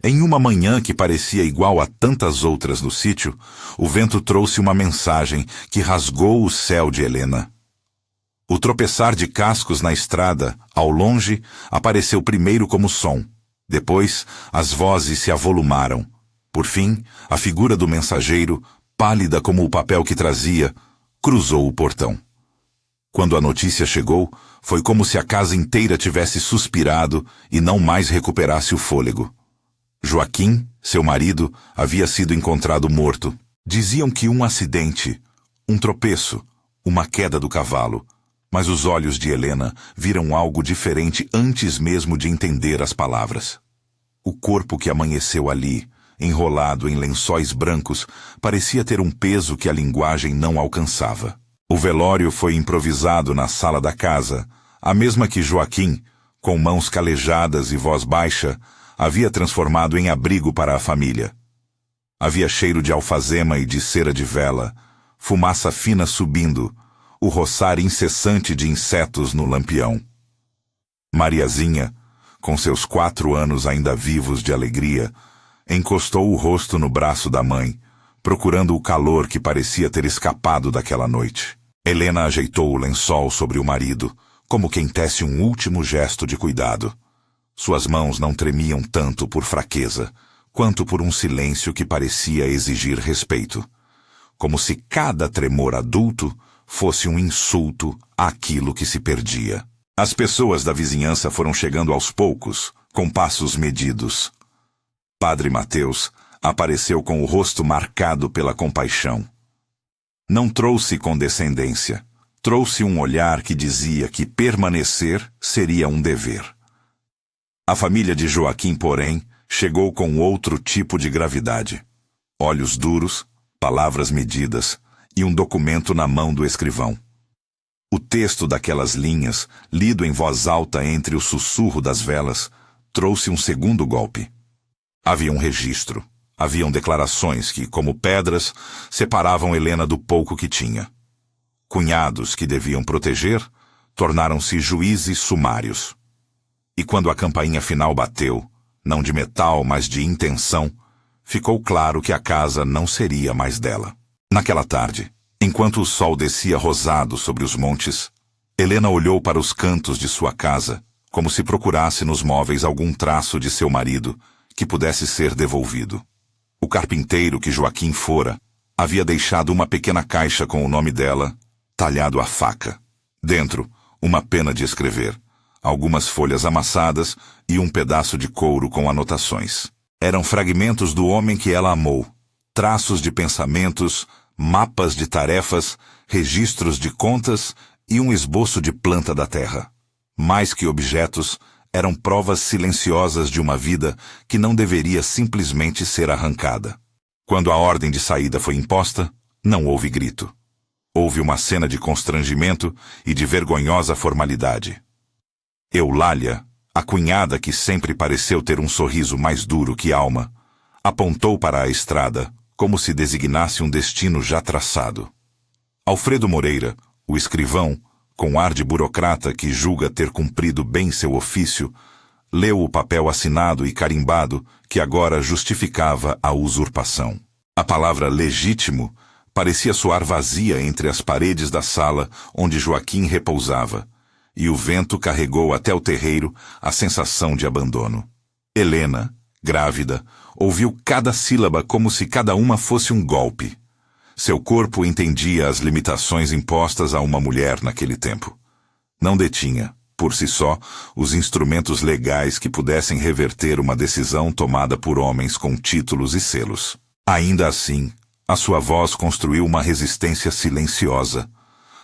Em uma manhã que parecia igual a tantas outras no sítio, o vento trouxe uma mensagem que rasgou o céu de Helena. O tropeçar de cascos na estrada, ao longe, apareceu primeiro como som. Depois, as vozes se avolumaram. Por fim, a figura do mensageiro, pálida como o papel que trazia, cruzou o portão. Quando a notícia chegou, foi como se a casa inteira tivesse suspirado e não mais recuperasse o fôlego. Joaquim, seu marido, havia sido encontrado morto. Diziam que um acidente, um tropeço, uma queda do cavalo. Mas os olhos de Helena viram algo diferente antes mesmo de entender as palavras. O corpo que amanheceu ali, enrolado em lençóis brancos, parecia ter um peso que a linguagem não alcançava. O velório foi improvisado na sala da casa, a mesma que Joaquim, com mãos calejadas e voz baixa, havia transformado em abrigo para a família. Havia cheiro de alfazema e de cera de vela, fumaça fina subindo, o roçar incessante de insetos no lampião. Mariazinha, com seus 4 anos ainda vivos de alegria, encostou o rosto no braço da mãe, procurando o calor que parecia ter escapado daquela noite. Helena ajeitou o lençol sobre o marido, como quem tece um último gesto de cuidado. Suas mãos não tremiam tanto por fraqueza, quanto por um silêncio que parecia exigir respeito. Como se cada tremor adulto fosse um insulto àquilo que se perdia. As pessoas da vizinhança foram chegando aos poucos, com passos medidos. Padre Mateus apareceu com o rosto marcado pela compaixão. Não trouxe condescendência, trouxe um olhar que dizia que permanecer seria um dever. A família de Joaquim, porém, chegou com outro tipo de gravidade. Olhos duros, palavras medidas e um documento na mão do escrivão. O texto daquelas linhas, lido em voz alta entre o sussurro das velas, trouxe um segundo golpe. Havia um registro. Haviam declarações que, como pedras, separavam Helena do pouco que tinha. Cunhados que deviam proteger, tornaram-se juízes sumários. E quando a campainha final bateu, não de metal, mas de intenção, ficou claro que a casa não seria mais dela. Naquela tarde, enquanto o sol descia rosado sobre os montes, Helena olhou para os cantos de sua casa, como se procurasse nos móveis algum traço de seu marido que pudesse ser devolvido. O carpinteiro que Joaquim fora havia deixado uma pequena caixa com o nome dela, talhado à faca. Dentro, uma pena de escrever, algumas folhas amassadas e um pedaço de couro com anotações. Eram fragmentos do homem que ela amou, traços de pensamentos, mapas de tarefas, registros de contas e um esboço de planta da terra. Mais que objetos, eram provas silenciosas de uma vida que não deveria simplesmente ser arrancada. Quando a ordem de saída foi imposta, não houve grito. Houve uma cena de constrangimento e de vergonhosa formalidade. Eulália, a cunhada que sempre pareceu ter um sorriso mais duro que alma, apontou para a estrada, como se designasse um destino já traçado. Alfredo Moreira, o escrivão, com ar de burocrata que julga ter cumprido bem seu ofício, leu o papel assinado e carimbado que agora justificava a usurpação. A palavra legítimo parecia soar vazia entre as paredes da sala onde Joaquim repousava, e o vento carregou até o terreiro a sensação de abandono. Helena, grávida, ouviu cada sílaba como se cada uma fosse um golpe. Seu corpo entendia as limitações impostas a uma mulher naquele tempo. Não detinha, por si só, os instrumentos legais que pudessem reverter uma decisão tomada por homens com títulos e selos. Ainda assim, a sua voz construiu uma resistência silenciosa.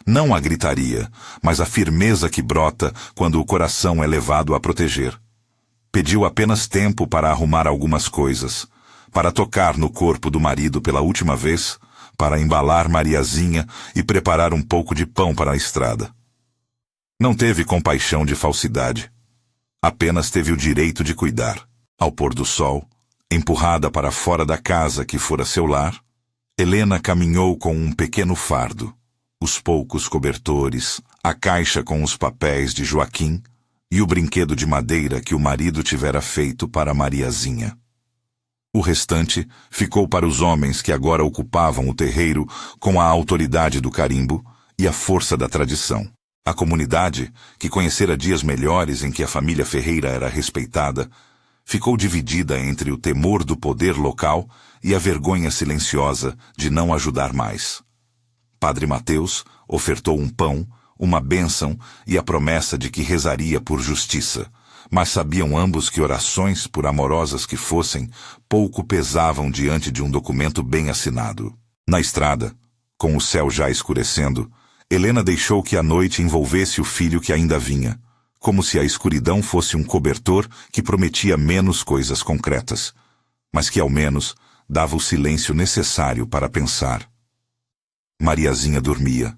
Não a gritaria, mas a firmeza que brota quando o coração é levado a proteger. Pediu apenas tempo para arrumar algumas coisas, para tocar no corpo do marido pela última vez, para embalar Mariazinha e preparar um pouco de pão para a estrada. Não teve compaixão de falsidade. Apenas teve o direito de cuidar. Ao pôr do sol, empurrada para fora da casa que fora seu lar, Helena caminhou com um pequeno fardo, os poucos cobertores, a caixa com os papéis de Joaquim e o brinquedo de madeira que o marido tivera feito para Mariazinha. O restante ficou para os homens que agora ocupavam o terreiro com a autoridade do carimbo e a força da tradição. A comunidade, que conhecera dias melhores em que a família Ferreira era respeitada, ficou dividida entre o temor do poder local e a vergonha silenciosa de não ajudar mais. Padre Mateus ofertou um pão, uma bênção e a promessa de que rezaria por justiça, mas sabiam ambos que orações, por amorosas que fossem, pouco pesavam diante de um documento bem assinado. Na estrada, com o céu já escurecendo, Helena deixou que a noite envolvesse o filho que ainda vinha, como se a escuridão fosse um cobertor que prometia menos coisas concretas, mas que ao menos dava o silêncio necessário para pensar. Mariazinha dormia,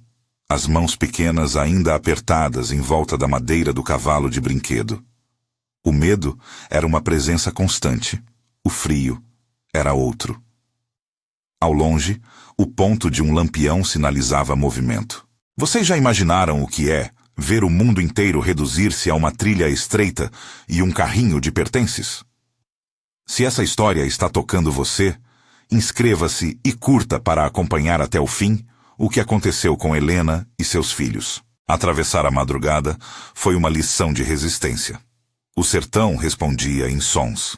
as mãos pequenas ainda apertadas em volta da madeira do cavalo de brinquedo. O medo era uma presença constante, o frio era outro. Ao longe, o ponto de um lampião sinalizava movimento. Vocês já imaginaram o que é ver o mundo inteiro reduzir-se a uma trilha estreita e um carrinho de pertences? Se essa história está tocando você, inscreva-se e curta para acompanhar até o fim o que aconteceu com Helena e seus filhos. Atravessar a madrugada foi uma lição de resistência. O sertão respondia em sons.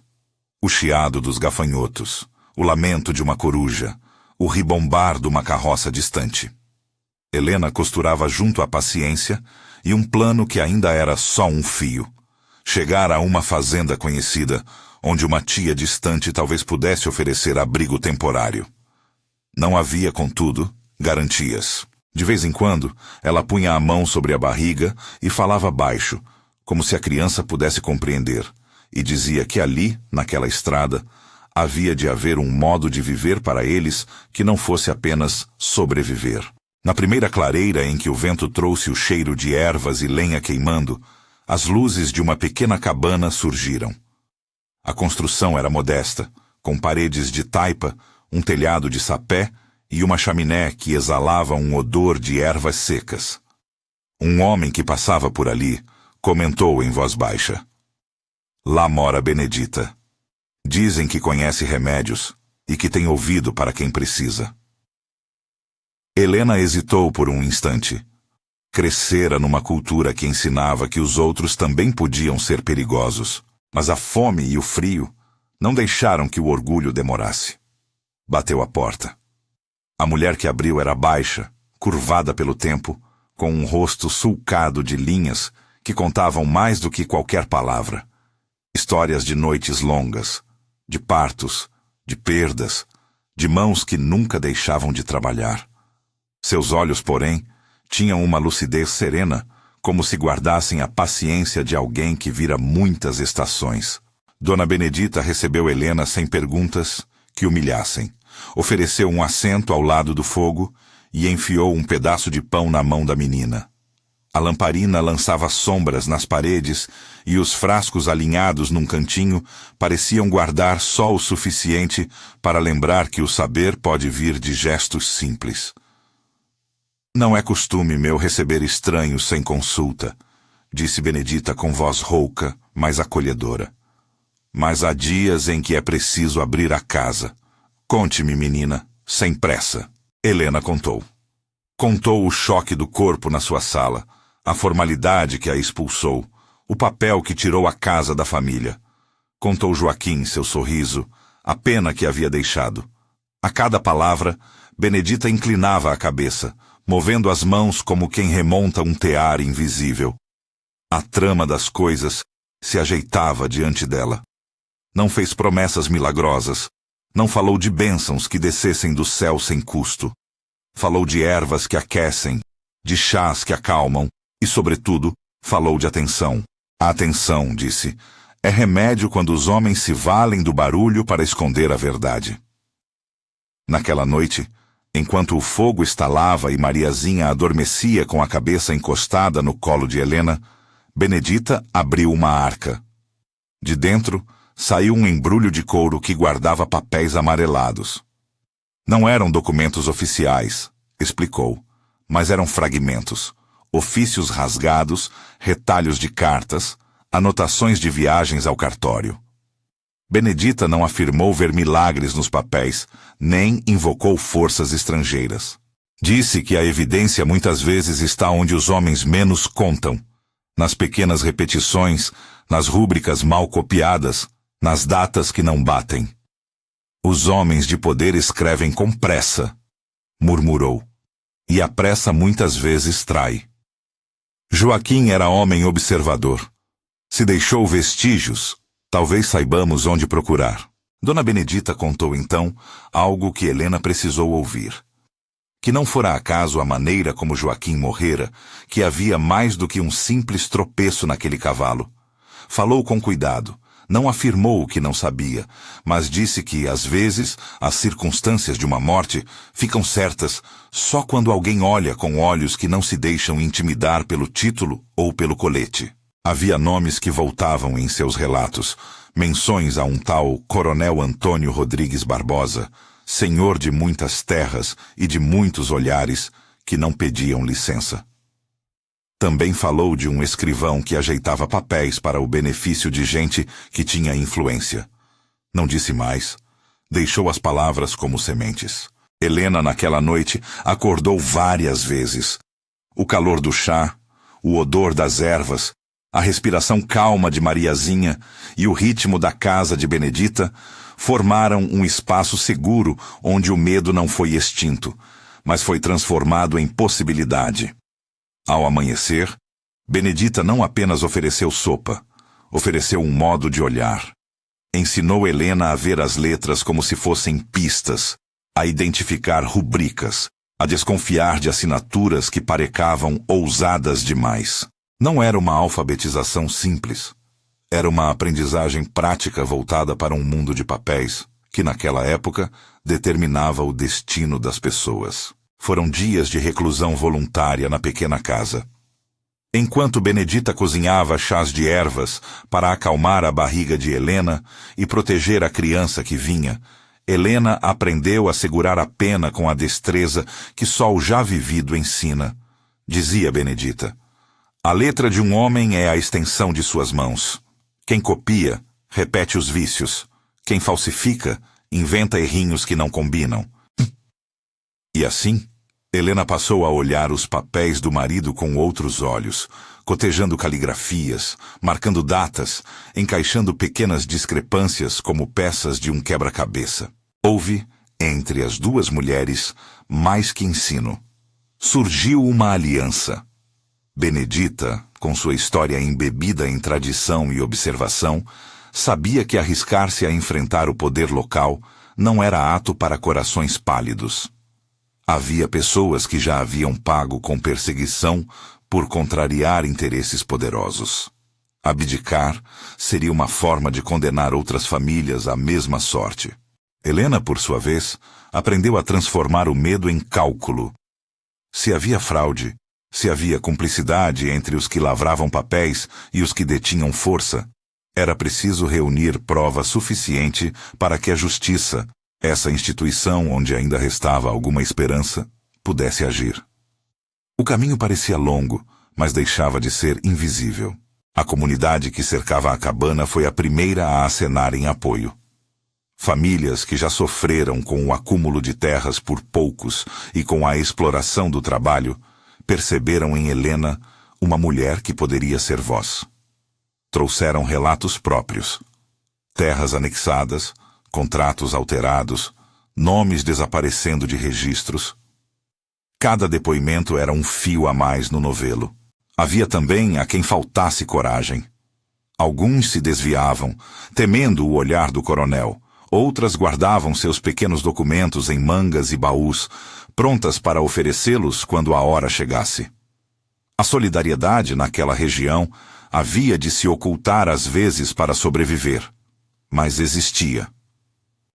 O chiado dos gafanhotos, o lamento de uma coruja, o ribombar de uma carroça distante. Helena costurava junto à paciência e um plano que ainda era só um fio. Chegar a uma fazenda conhecida, onde uma tia distante talvez pudesse oferecer abrigo temporário. Não havia, contudo, garantias. De vez em quando, ela punha a mão sobre a barriga e falava baixo, como se a criança pudesse compreender, e dizia que ali, naquela estrada, havia de haver um modo de viver para eles que não fosse apenas sobreviver. Na primeira clareira em que o vento trouxe o cheiro de ervas e lenha queimando, as luzes de uma pequena cabana surgiram. A construção era modesta, com paredes de taipa, um telhado de sapé e uma chaminé que exalava um odor de ervas secas. Um homem que passava por ali comentou em voz baixa: "Lá mora Benedita. Dizem que conhece remédios e que tem ouvido para quem precisa." Helena hesitou por um instante. Crescera numa cultura que ensinava que os outros também podiam ser perigosos, mas a fome e o frio não deixaram que o orgulho demorasse. Bateu a porta. A mulher que abriu era baixa, curvada pelo tempo, com um rosto sulcado de linhas que contavam mais do que qualquer palavra. Histórias de noites longas, de partos, de perdas, de mãos que nunca deixavam de trabalhar. Seus olhos, porém, tinham uma lucidez serena, como se guardassem a paciência de alguém que vira muitas estações. Dona Benedita recebeu Helena sem perguntas que humilhassem, ofereceu um assento ao lado do fogo e enfiou um pedaço de pão na mão da menina. A lamparina lançava sombras nas paredes e os frascos alinhados num cantinho pareciam guardar só o suficiente para lembrar que o saber pode vir de gestos simples. "Não é costume meu receber estranhos sem consulta", disse Benedita com voz rouca, mas acolhedora. "Mas há dias em que é preciso abrir a casa. Conte-me, menina, sem pressa." Helena contou. Contou o choque do corpo na sua sala, a formalidade que a expulsou, o papel que tirou a casa da família. Contou Joaquim seu sorriso, a pena que havia deixado. A cada palavra, Benedita inclinava a cabeça, movendo as mãos como quem remonta um tear invisível. A trama das coisas se ajeitava diante dela. Não fez promessas milagrosas, não falou de bênçãos que descessem do céu sem custo. Falou de ervas que aquecem, de chás que acalmam, e, sobretudo, falou de atenção. A atenção, disse, é remédio quando os homens se valem do barulho para esconder a verdade. Naquela noite, enquanto o fogo estalava e Mariazinha adormecia com a cabeça encostada no colo de Helena, Benedita abriu uma arca. De dentro, saiu um embrulho de couro que guardava papéis amarelados. Não eram documentos oficiais, explicou, mas eram fragmentos, ofícios rasgados, retalhos de cartas, anotações de viagens ao cartório. Benedita não afirmou ver milagres nos papéis, nem invocou forças estrangeiras. Disse que a evidência muitas vezes está onde os homens menos contam, nas pequenas repetições, nas rúbricas mal copiadas, nas datas que não batem. Os homens de poder escrevem com pressa, murmurou, e a pressa muitas vezes trai. Joaquim era homem observador. Se deixou vestígios, talvez saibamos onde procurar. Dona Benedita contou então algo que Helena precisou ouvir. Que não fora acaso a maneira como Joaquim morrera, que havia mais do que um simples tropeço naquele cavalo. Falou com cuidado, não afirmou o que não sabia, mas disse que, às vezes, as circunstâncias de uma morte ficam certas só quando alguém olha com olhos que não se deixam intimidar pelo título ou pelo colete. Havia nomes que voltavam em seus relatos, menções a um tal Coronel Antônio Rodrigues Barbosa, senhor de muitas terras e de muitos olhares, que não pediam licença. Também falou de um escrivão que ajeitava papéis para o benefício de gente que tinha influência. Não disse mais. Deixou as palavras como sementes. Helena, naquela noite, acordou várias vezes. O calor do chá, o odor das ervas, a respiração calma de Mariazinha e o ritmo da casa de Benedita formaram um espaço seguro onde o medo não foi extinto, mas foi transformado em possibilidade. Ao amanhecer, Benedita não apenas ofereceu sopa, ofereceu um modo de olhar. Ensinou Helena a ver as letras como se fossem pistas, a identificar rubricas, a desconfiar de assinaturas que parecavam ousadas demais. Não era uma alfabetização simples. Era uma aprendizagem prática voltada para um mundo de papéis, que naquela época determinava o destino das pessoas. Foram dias de reclusão voluntária na pequena casa. Enquanto Benedita cozinhava chás de ervas para acalmar a barriga de Helena e proteger a criança que vinha, Helena aprendeu a segurar a pena com a destreza que só o já vivido ensina. Dizia Benedita: a letra de um homem é a extensão de suas mãos. Quem copia, repete os vícios. Quem falsifica, inventa errinhos que não combinam. E assim, Helena passou a olhar os papéis do marido com outros olhos, cotejando caligrafias, marcando datas, encaixando pequenas discrepâncias como peças de um quebra-cabeça. Houve, entre as duas mulheres, mais que ensino. Surgiu uma aliança. Benedita, com sua história embebida em tradição e observação, sabia que arriscar-se a enfrentar o poder local não era ato para corações pálidos. Havia pessoas que já haviam pago com perseguição por contrariar interesses poderosos. Abdicar seria uma forma de condenar outras famílias à mesma sorte. Helena, por sua vez, aprendeu a transformar o medo em cálculo. Se havia fraude, se havia cumplicidade entre os que lavravam papéis e os que detinham força, era preciso reunir prova suficiente para que a justiça, essa instituição onde ainda restava alguma esperança, pudesse agir. O caminho parecia longo, mas deixava de ser invisível. A comunidade que cercava a cabana foi a primeira a acenar em apoio. Famílias que já sofreram com o acúmulo de terras por poucos e com a exploração do trabalho, perceberam em Helena uma mulher que poderia ser voz. Trouxeram relatos próprios. Terras anexadas, contratos alterados, nomes desaparecendo de registros. Cada depoimento era um fio a mais no novelo. Havia também a quem faltasse coragem. Alguns se desviavam, temendo o olhar do coronel. Outras guardavam seus pequenos documentos em mangas e baús, prontas para oferecê-los quando a hora chegasse. A solidariedade naquela região havia de se ocultar às vezes para sobreviver, mas existia.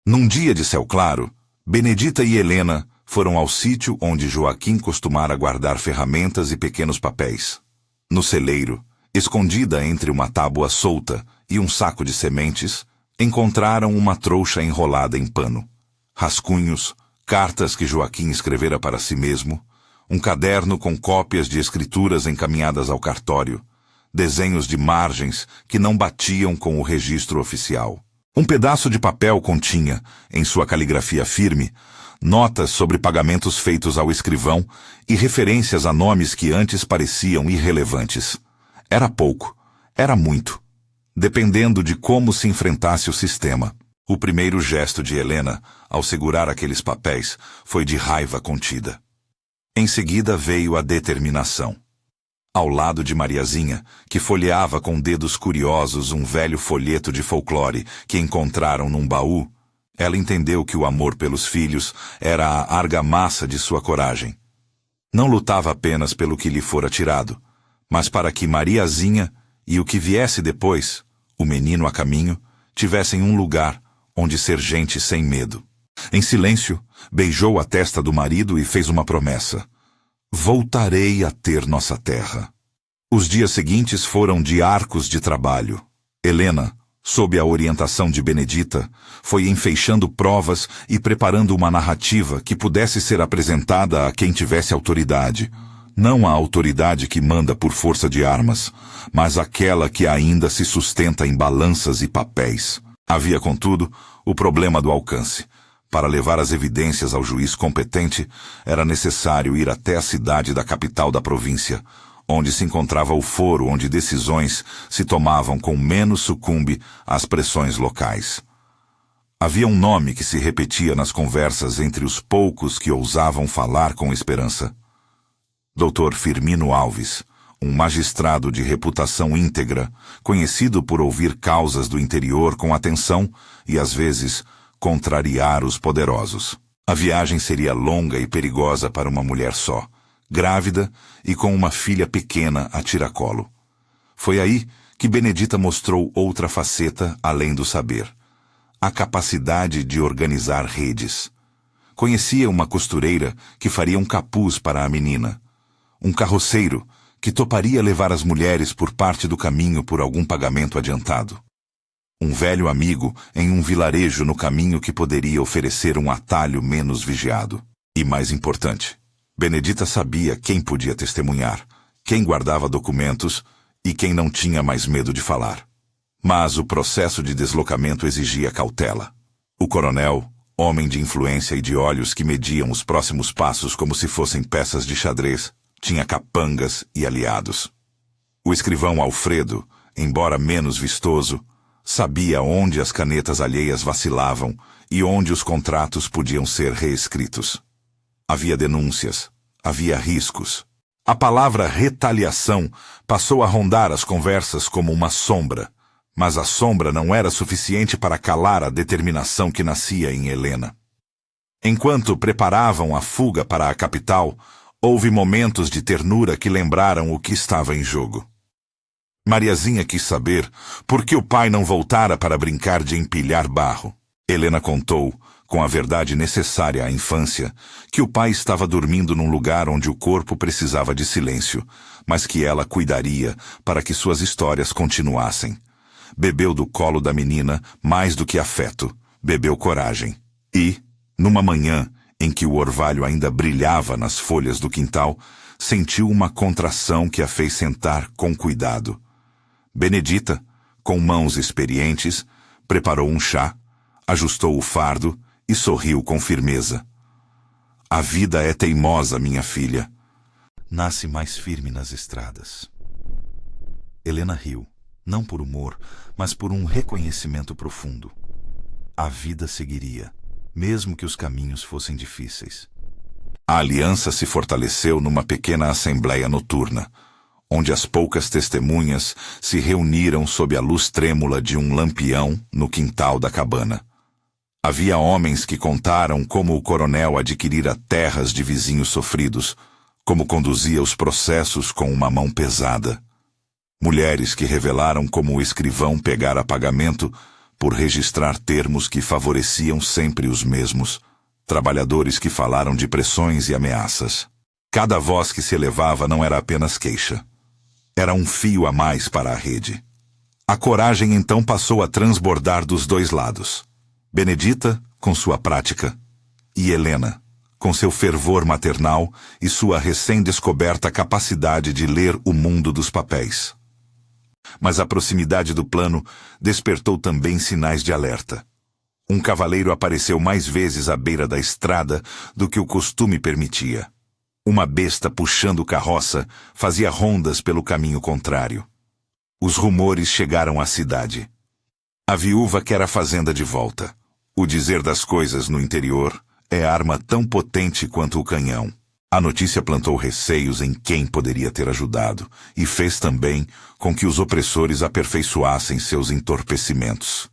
Num dia de céu claro, Benedita e Helena foram ao sítio onde Joaquim costumara guardar ferramentas e pequenos papéis. No celeiro, escondida entre uma tábua solta e um saco de sementes, encontraram uma trouxa enrolada em pano, rascunhos, cartas que Joaquim escrevera para si mesmo, um caderno com cópias de escrituras encaminhadas ao cartório, desenhos de margens que não batiam com o registro oficial. Um pedaço de papel continha, em sua caligrafia firme, notas sobre pagamentos feitos ao escrivão e referências a nomes que antes pareciam irrelevantes. Era pouco, era muito, dependendo de como se enfrentasse o sistema. O primeiro gesto de Helena, ao segurar aqueles papéis, foi de raiva contida. Em seguida veio a determinação. Ao lado de Mariazinha, que folheava com dedos curiosos um velho folheto de folclore que encontraram num baú, ela entendeu que o amor pelos filhos era a argamassa de sua coragem. Não lutava apenas pelo que lhe fora tirado, mas para que Mariazinha e o que viesse depois, o menino a caminho, tivessem um lugar onde ser gente sem medo. Em silêncio, beijou a testa do marido e fez uma promessa. Voltarei a ter nossa terra. Os dias seguintes foram de arcos de trabalho. Helena, sob a orientação de Benedita, foi enfeixando provas e preparando uma narrativa que pudesse ser apresentada a quem tivesse autoridade. Não a autoridade que manda por força de armas, mas aquela que ainda se sustenta em balanças e papéis. Havia, contudo, o problema do alcance. Para levar as evidências ao juiz competente, era necessário ir até a cidade da capital da província, onde se encontrava o foro onde decisões se tomavam com menos sucumbe às pressões locais. Havia um nome que se repetia nas conversas entre os poucos que ousavam falar com esperança. Dr. Firmino Alves, um magistrado de reputação íntegra, conhecido por ouvir causas do interior com atenção e, às vezes, contrariar os poderosos. A viagem seria longa e perigosa para uma mulher só, grávida e com uma filha pequena a tiracolo. Foi aí que Benedita mostrou outra faceta além do saber: a capacidade de organizar redes. Conhecia uma costureira que faria um capuz para a menina, um carroceiro que toparia levar as mulheres por parte do caminho por algum pagamento adiantado. Um velho amigo em um vilarejo no caminho que poderia oferecer um atalho menos vigiado. E mais importante, Benedita sabia quem podia testemunhar, quem guardava documentos e quem não tinha mais medo de falar. Mas o processo de deslocamento exigia cautela. O coronel, homem de influência e de olhos que mediam os próximos passos como se fossem peças de xadrez, tinha capangas e aliados. O escrivão Alfredo, embora menos vistoso, sabia onde as canetas alheias vacilavam e onde os contratos podiam ser reescritos. Havia denúncias, havia riscos. A palavra retaliação passou a rondar as conversas como uma sombra, mas a sombra não era suficiente para calar a determinação que nascia em Helena. Enquanto preparavam a fuga para a capital, houve momentos de ternura que lembraram o que estava em jogo. Mariazinha quis saber por que o pai não voltara para brincar de empilhar barro. Helena contou, com a verdade necessária à infância, que o pai estava dormindo num lugar onde o corpo precisava de silêncio, mas que ela cuidaria para que suas histórias continuassem. Bebeu do colo da menina mais do que afeto, bebeu coragem. E, numa manhã em que o orvalho ainda brilhava nas folhas do quintal, sentiu uma contração que a fez sentar com cuidado. Benedita, com mãos experientes, preparou um chá, ajustou o fardo e sorriu com firmeza. A vida é teimosa, minha filha. Nasce mais firme nas estradas. Helena riu, não por humor, mas por um reconhecimento profundo. A vida seguiria, mesmo que os caminhos fossem difíceis. A aliança se fortaleceu numa pequena assembleia noturna, onde as poucas testemunhas se reuniram sob a luz trêmula de um lampião no quintal da cabana. Havia homens que contaram como o coronel adquirira terras de vizinhos sofridos, como conduzia os processos com uma mão pesada. Mulheres que revelaram como o escrivão pegara pagamento por registrar termos que favoreciam sempre os mesmos. Trabalhadores que falaram de pressões e ameaças. Cada voz que se elevava não era apenas queixa. Era um fio a mais para a rede. A coragem então passou a transbordar dos dois lados. Benedita, com sua prática, e Helena, com seu fervor maternal e sua recém-descoberta capacidade de ler o mundo dos papéis. Mas a proximidade do plano despertou também sinais de alerta. Um cavaleiro apareceu mais vezes à beira da estrada do que o costume permitia. Uma besta puxando carroça fazia rondas pelo caminho contrário. Os rumores chegaram à cidade. A viúva quer a fazenda de volta. O dizer das coisas no interior é arma tão potente quanto o canhão. A notícia plantou receios em quem poderia ter ajudado e fez também com que os opressores aperfeiçoassem seus entorpecimentos.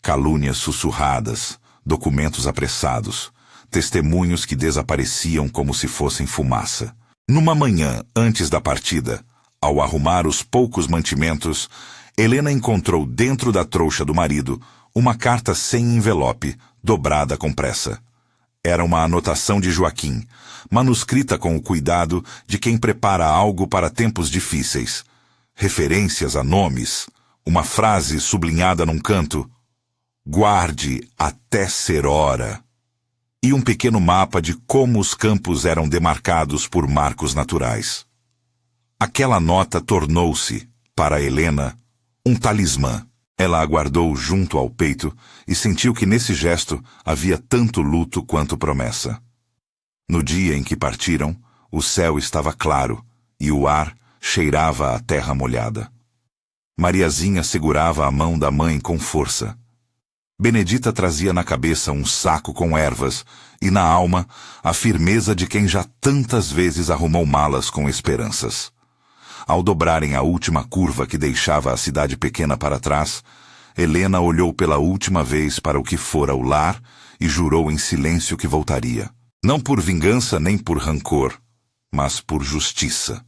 Calúnias sussurradas, documentos apressados, testemunhos que desapareciam como se fossem fumaça. Numa manhã antes da partida, ao arrumar os poucos mantimentos, Helena encontrou dentro da trouxa do marido uma carta sem envelope, dobrada com pressa. Era uma anotação de Joaquim, manuscrita com o cuidado de quem prepara algo para tempos difíceis. Referências a nomes, uma frase sublinhada num canto, "Guarde até ser hora", e um pequeno mapa de como os campos eram demarcados por marcos naturais. Aquela nota tornou-se, para Helena, um talismã. Ela a guardou junto ao peito e sentiu que nesse gesto havia tanto luto quanto promessa. No dia em que partiram, o céu estava claro e o ar cheirava a terra molhada. Mariazinha segurava a mão da mãe com força. Benedita trazia na cabeça um saco com ervas e na alma a firmeza de quem já tantas vezes arrumou malas com esperanças. Ao dobrarem a última curva que deixava a cidade pequena para trás, Helena olhou pela última vez para o que fora o lar e jurou em silêncio que voltaria. Não por vingança nem por rancor, mas por justiça.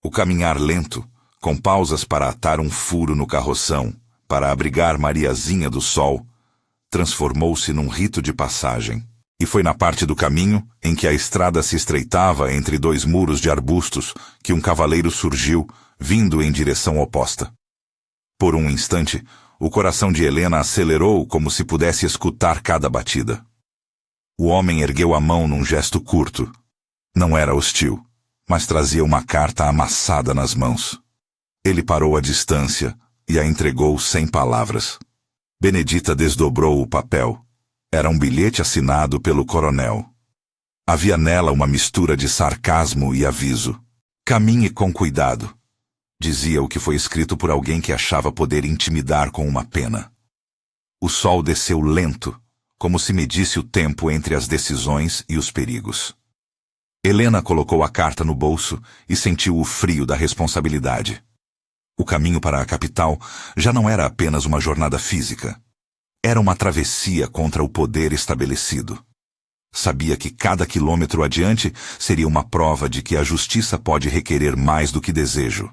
O caminhar lento, com pausas para atar um furo no carroção, para abrigar Mariazinha do sol, transformou-se num rito de passagem. E foi na parte do caminho em que a estrada se estreitava entre dois muros de arbustos que um cavaleiro surgiu, vindo em direção oposta. Por um instante, o coração de Helena acelerou como se pudesse escutar cada batida. O homem ergueu a mão num gesto curto. Não era hostil, mas trazia uma carta amassada nas mãos. Ele parou à distância e a entregou sem palavras. Benedita desdobrou o papel. Era um bilhete assinado pelo coronel. Havia nela uma mistura de sarcasmo e aviso. "Caminhe com cuidado", dizia o que foi escrito por alguém que achava poder intimidar com uma pena. O sol desceu lento, como se medisse o tempo entre as decisões e os perigos. Helena colocou a carta no bolso e sentiu o frio da responsabilidade. O caminho para a capital já não era apenas uma jornada física. Era uma travessia contra o poder estabelecido. Sabia que cada quilômetro adiante seria uma prova de que a justiça pode requerer mais do que desejo.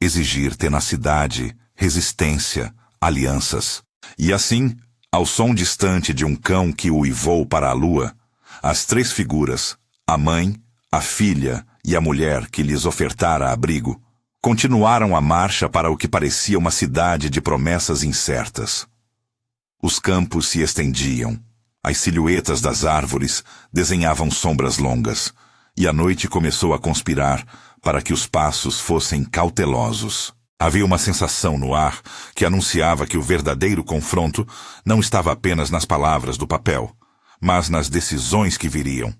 Exigir tenacidade, resistência, alianças. E assim, ao som distante de um cão que uivou para a lua, as três figuras, a mãe, a filha e a mulher que lhes ofertara abrigo, continuaram a marcha para o que parecia uma cidade de promessas incertas. Os campos se estendiam, as silhuetas das árvores desenhavam sombras longas, e a noite começou a conspirar para que os passos fossem cautelosos. Havia uma sensação no ar que anunciava que o verdadeiro confronto não estava apenas nas palavras do papel, mas nas decisões que viriam.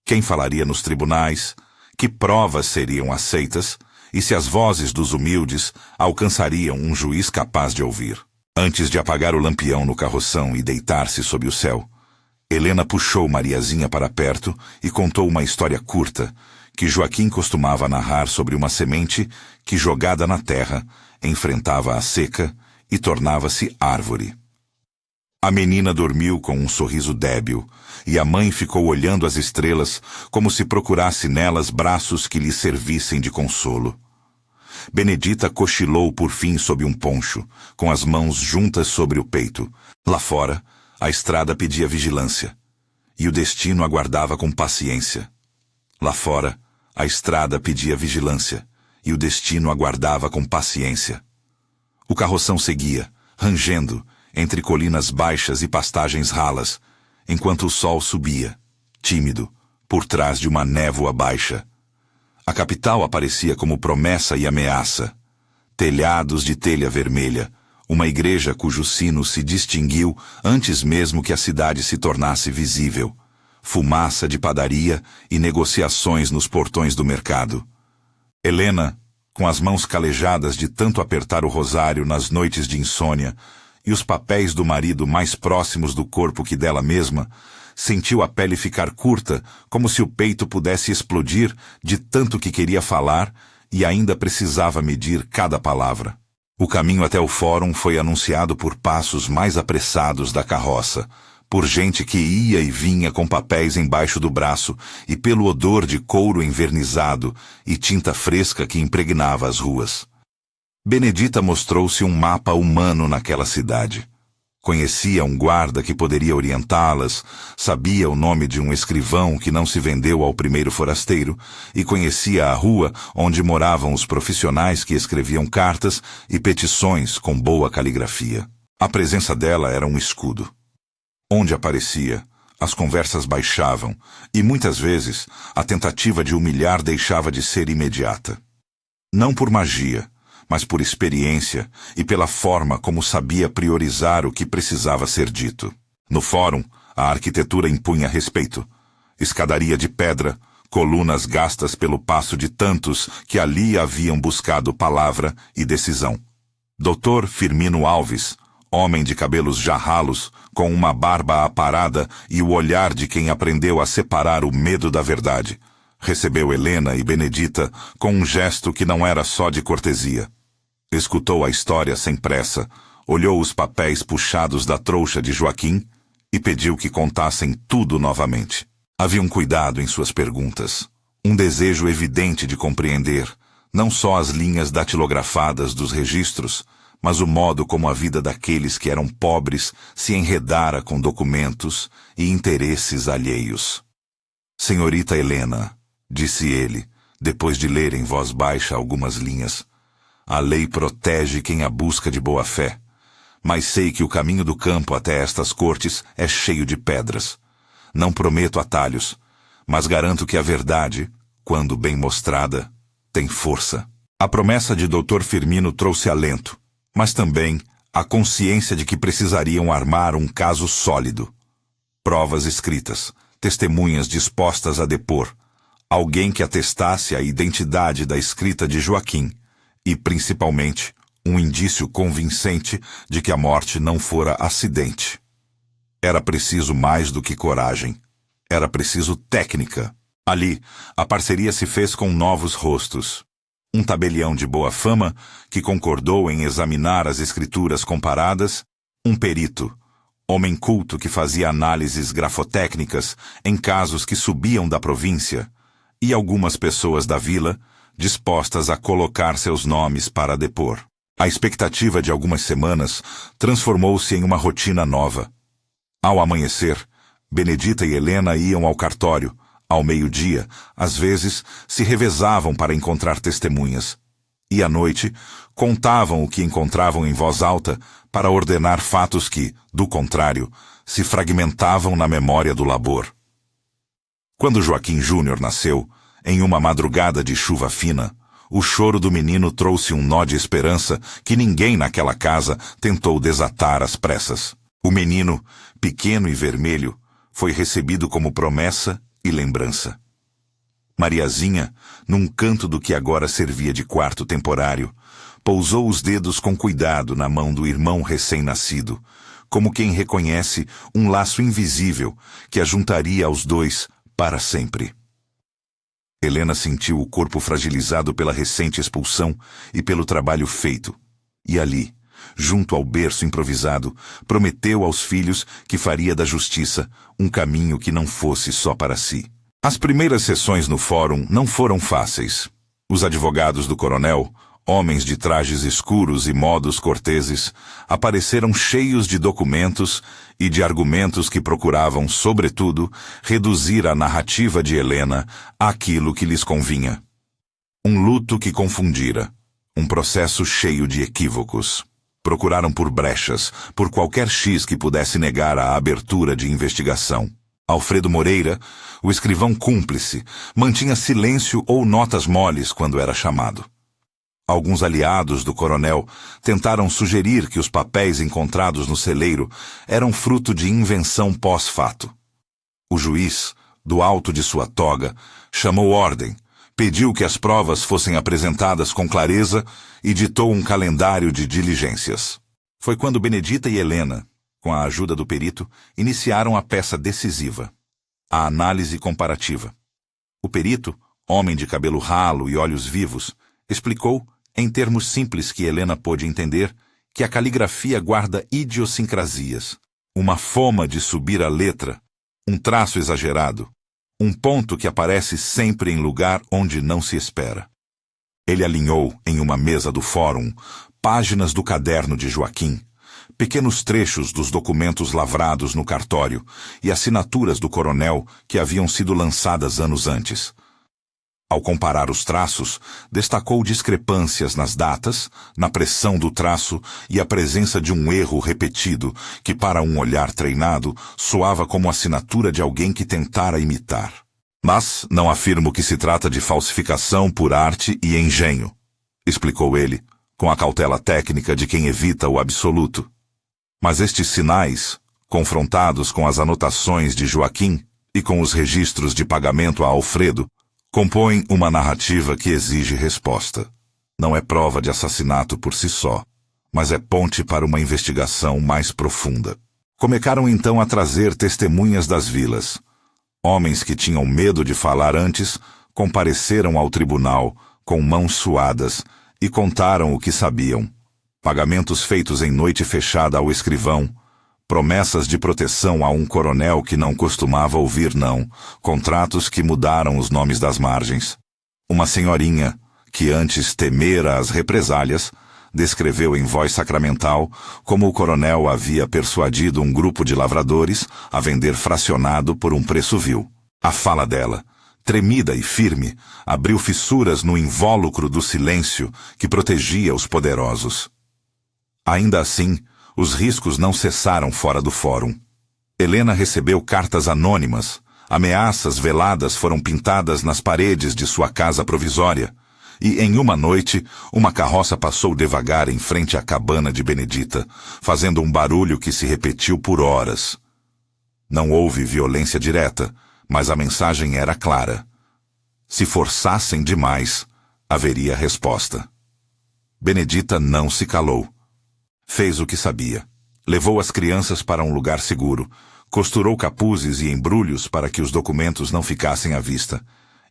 Quem falaria nos tribunais, que provas seriam aceitas, e se as vozes dos humildes alcançariam um juiz capaz de ouvir. Antes de apagar o lampião no carroção e deitar-se sob o céu, Helena puxou Mariazinha para perto e contou uma história curta que Joaquim costumava narrar sobre uma semente que, jogada na terra, enfrentava a seca e tornava-se árvore. A menina dormiu com um sorriso débil, e a mãe ficou olhando as estrelas como se procurasse nelas braços que lhe servissem de consolo. Benedita cochilou por fim sob um poncho, com as mãos juntas sobre o peito. Lá fora, a estrada pedia vigilância, e o destino aguardava com paciência. Lá fora, a estrada pedia vigilância, e o destino aguardava com paciência. O carroção seguia, rangendo, entre colinas baixas e pastagens ralas, enquanto o sol subia, tímido, por trás de uma névoa baixa. A capital aparecia como promessa e ameaça. telhados de telha vermelha, uma igreja cujo sino se distinguiu antes mesmo que a cidade se tornasse visível, fumaça de padaria e negociações nos portões do mercado. Helena, com as mãos calejadas de tanto apertar o rosário nas noites de insônia, e os papéis do marido mais próximos do corpo que dela mesma, sentiu a pele ficar curta, como se o peito pudesse explodir de tanto que queria falar e ainda precisava medir cada palavra. O caminho até o fórum foi anunciado por passos mais apressados da carroça, por gente que ia e vinha com papéis embaixo do braço e pelo odor de couro envernizado e tinta fresca que impregnava as ruas. Benedita mostrou-se um mapa humano naquela cidade. Conhecia um guarda que poderia orientá-las, sabia o nome de um escrivão que não se vendeu ao primeiro forasteiro e conhecia a rua onde moravam os profissionais que escreviam cartas e petições com boa caligrafia. A presença dela era um escudo. Onde aparecia, as conversas baixavam e muitas vezes a tentativa de humilhar deixava de ser imediata. Não por magia, mas por experiência e pela forma como sabia priorizar o que precisava ser dito. No fórum, a arquitetura impunha respeito. Escadaria de pedra, colunas gastas pelo passo de tantos que ali haviam buscado palavra e decisão. Dr. Firmino Alves, homem de cabelos já ralos, com uma barba aparada e o olhar de quem aprendeu a separar o medo da verdade, recebeu Helena e Benedita com um gesto que não era só de cortesia. Escutou a história sem pressa, olhou os papéis puxados da trouxa de Joaquim e pediu que contassem tudo novamente. Havia um cuidado em suas perguntas, um desejo evidente de compreender, não só as linhas datilografadas dos registros, mas o modo como a vida daqueles que eram pobres se enredara com documentos e interesses alheios. Senhorita Helena, disse ele, depois de ler em voz baixa algumas linhas, a lei protege quem a busca de boa fé, mas sei que o caminho do campo até estas cortes é cheio de pedras. Não prometo atalhos, mas garanto que a verdade, quando bem mostrada, tem força. A promessa de Dr. Firmino trouxe alento, mas também a consciência de que precisariam armar um caso sólido. Provas escritas, testemunhas dispostas a depor, alguém que atestasse a identidade da escrita de Joaquim e, principalmente, um indício convincente de que a morte não fora acidente. Era preciso mais do que coragem. Era preciso técnica. Ali, a parceria se fez com novos rostos. Um tabelião de boa fama, que concordou em examinar as escrituras comparadas, um perito, homem culto que fazia análises grafotécnicas em casos que subiam da província, e algumas pessoas da vila, dispostas a colocar seus nomes para depor. A expectativa de algumas semanas transformou-se em uma rotina nova. Ao amanhecer, Benedita e Helena iam ao cartório. Ao meio-dia, às vezes, se revezavam para encontrar testemunhas. E à noite, contavam o que encontravam em voz alta para ordenar fatos que, do contrário, se fragmentavam na memória do labor. Quando Joaquim Júnior nasceu, em uma madrugada de chuva fina, o choro do menino trouxe um nó de esperança que ninguém naquela casa tentou desatar às pressas. O menino, pequeno e vermelho, foi recebido como promessa e lembrança. Mariazinha, num canto do que agora servia de quarto temporário, pousou os dedos com cuidado na mão do irmão recém-nascido, como quem reconhece um laço invisível que a juntaria aos dois para sempre. Helena sentiu o corpo fragilizado pela recente expulsão e pelo trabalho feito, e ali, junto ao berço improvisado, prometeu aos filhos que faria da justiça um caminho que não fosse só para si. As primeiras sessões no fórum não foram fáceis. Os advogados do coronel, homens de trajes escuros e modos corteses, apareceram cheios de documentos e de argumentos que procuravam, sobretudo, reduzir a narrativa de Helena àquilo que lhes convinha. Um luto que confundira, um processo cheio de equívocos. Procuraram por brechas, por qualquer X que pudesse negar a abertura de investigação. Alfredo Moreira, o escrivão cúmplice, mantinha silêncio ou notas moles quando era chamado. Alguns aliados do coronel tentaram sugerir que os papéis encontrados no celeiro eram fruto de invenção pós-fato. O juiz, do alto de sua toga, chamou ordem, pediu que as provas fossem apresentadas com clareza e ditou um calendário de diligências. Foi quando Benedita e Helena, com a ajuda do perito, iniciaram a peça decisiva, a análise comparativa. O perito, homem de cabelo ralo e olhos vivos, explicou, em termos simples que Helena pôde entender, que a caligrafia guarda idiosincrasias, uma foma de subir a letra, um traço exagerado, um ponto que aparece sempre em lugar onde não se espera. Ele alinhou, em uma mesa do fórum, páginas do caderno de Joaquim, pequenos trechos dos documentos lavrados no cartório e assinaturas do coronel que haviam sido lançadas anos antes. Ao comparar os traços, destacou discrepâncias nas datas, na pressão do traço e a presença de um erro repetido que, para um olhar treinado, soava como a assinatura de alguém que tentara imitar. Mas não afirmo que se trata de falsificação por arte e engenho, explicou ele, com a cautela técnica de quem evita o absoluto. Mas estes sinais, confrontados com as anotações de Joaquim e com os registros de pagamento a Alfredo, compõem uma narrativa que exige resposta. Não é prova de assassinato por si só, mas é ponte para uma investigação mais profunda. Começaram então a trazer testemunhas das vilas. Homens que tinham medo de falar antes compareceram ao tribunal com mãos suadas e contaram o que sabiam. Pagamentos feitos em noite fechada ao escrivão, promessas de proteção a um coronel que não costumava ouvir não, contratos que mudaram os nomes das margens. Uma senhorinha, que antes temera as represálias, descreveu em voz sacramental como o coronel havia persuadido um grupo de lavradores a vender fracionado por um preço vil. A fala dela, tremida e firme, abriu fissuras no invólucro do silêncio que protegia os poderosos. Ainda assim, os riscos não cessaram fora do fórum. Helena recebeu cartas anônimas, ameaças veladas foram pintadas nas paredes de sua casa provisória, e em uma noite, uma carroça passou devagar em frente à cabana de Benedita, fazendo um barulho que se repetiu por horas. Não houve violência direta, mas a mensagem era clara. Se forçassem demais, haveria resposta. Benedita não se calou. Fez o que sabia. Levou as crianças para um lugar seguro, costurou capuzes e embrulhos para que os documentos não ficassem à vista.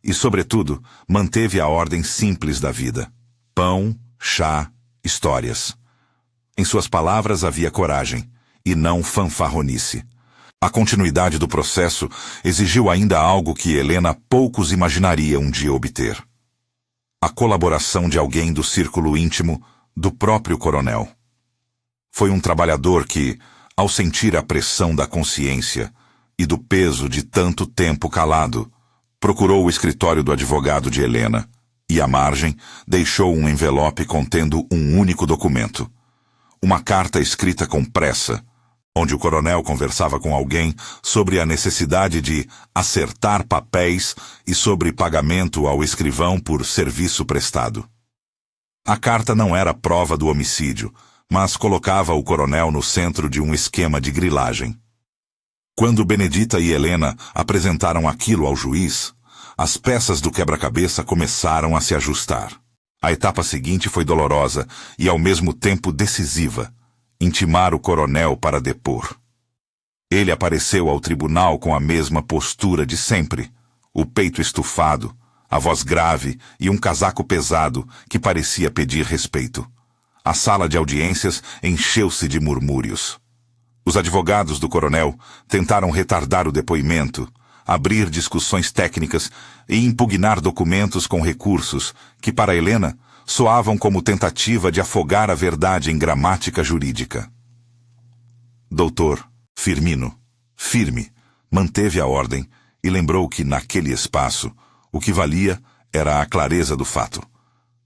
E, sobretudo, manteve a ordem simples da vida. Pão, chá, histórias. Em suas palavras havia coragem, e não fanfarronice. A continuidade do processo exigiu ainda algo que Helena poucos imaginariam um dia obter. A colaboração de alguém do círculo íntimo do próprio coronel. Foi um trabalhador que, ao sentir a pressão da consciência e do peso de tanto tempo calado, procurou o escritório do advogado de Helena e, à margem, deixou um envelope contendo um único documento. Uma carta escrita com pressa, onde o coronel conversava com alguém sobre a necessidade de acertar papéis e sobre pagamento ao escrivão por serviço prestado. A carta não era prova do homicídio, mas colocava o coronel no centro de um esquema de grilagem. Quando Benedita e Helena apresentaram aquilo ao juiz, as peças do quebra-cabeça começaram a se ajustar. A etapa seguinte foi dolorosa e ao mesmo tempo decisiva: intimar o coronel para depor. Ele apareceu ao tribunal com a mesma postura de sempre, o peito estufado, a voz grave e um casaco pesado que parecia pedir respeito. A sala de audiências encheu-se de murmúrios. Os advogados do coronel tentaram retardar o depoimento, abrir discussões técnicas e impugnar documentos com recursos que, para Helena, soavam como tentativa de afogar a verdade em gramática jurídica. Doutor Firmino, firme, manteve a ordem e lembrou que, naquele espaço, o que valia era a clareza do fato.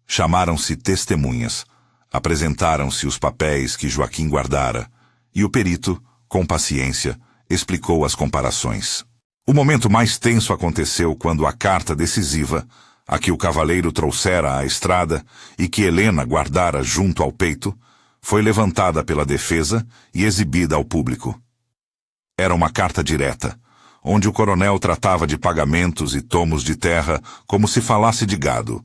Chamaram-se testemunhas. Apresentaram-se os papéis que Joaquim guardara, e o perito, com paciência, explicou as comparações. O momento mais tenso aconteceu quando a carta decisiva, a que o cavaleiro trouxera à estrada e que Helena guardara junto ao peito, foi levantada pela defesa e exibida ao público. Era uma carta direta, onde o coronel tratava de pagamentos e tomos de terra como se falasse de gado.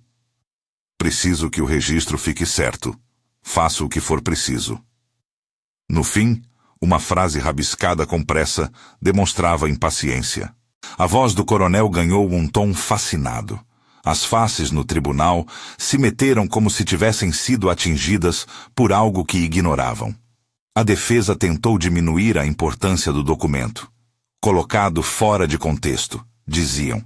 Preciso que o registro fique certo. Faço o que for preciso. No fim, uma frase rabiscada com pressa demonstrava impaciência. A voz do coronel ganhou um tom fascinado. As faces no tribunal se meteram como se tivessem sido atingidas por algo que ignoravam. A defesa tentou diminuir a importância do documento. Colocado fora de contexto, diziam.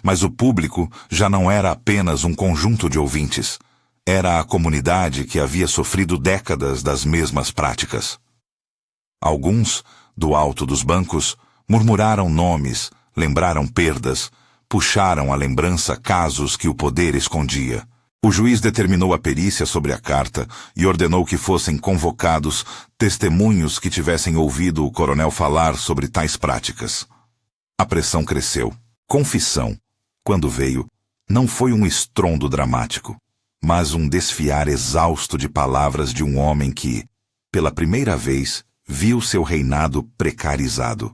Mas o público já não era apenas um conjunto de ouvintes. Era a comunidade que havia sofrido décadas das mesmas práticas. Alguns, do alto dos bancos, murmuraram nomes, lembraram perdas, puxaram à lembrança casos que o poder escondia. O juiz determinou a perícia sobre a carta e ordenou que fossem convocados testemunhos que tivessem ouvido o coronel falar sobre tais práticas. A pressão cresceu. Confissão, quando veio, não foi um estrondo dramático, mas um desfiar exausto de palavras de um homem que, pela primeira vez, viu seu reinado precarizado.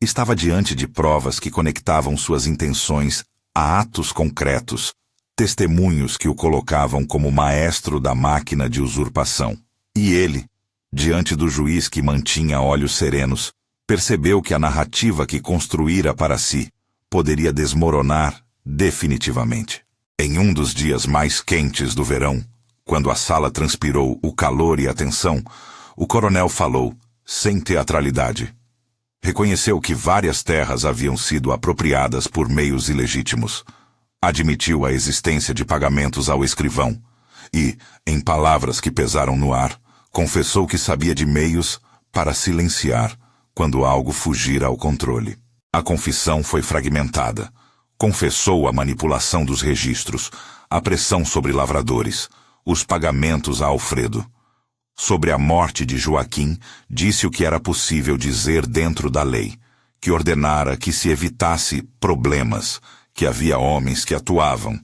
Estava diante de provas que conectavam suas intenções a atos concretos, testemunhos que o colocavam como maestro da máquina de usurpação. E ele, diante do juiz que mantinha olhos serenos, percebeu que a narrativa que construíra para si poderia desmoronar definitivamente. Em um dos dias mais quentes do verão, quando a sala transpirou o calor e a tensão, o coronel falou, sem teatralidade. Reconheceu que várias terras haviam sido apropriadas por meios ilegítimos. Admitiu a existência de pagamentos ao escrivão e, em palavras que pesaram no ar, confessou que sabia de meios para silenciar quando algo fugira ao controle. A confissão foi fragmentada. Confessou a manipulação dos registros, a pressão sobre lavradores, os pagamentos a Alfredo. Sobre a morte de Joaquim, disse o que era possível dizer dentro da lei, que ordenara que se evitasse problemas, que havia homens que atuavam,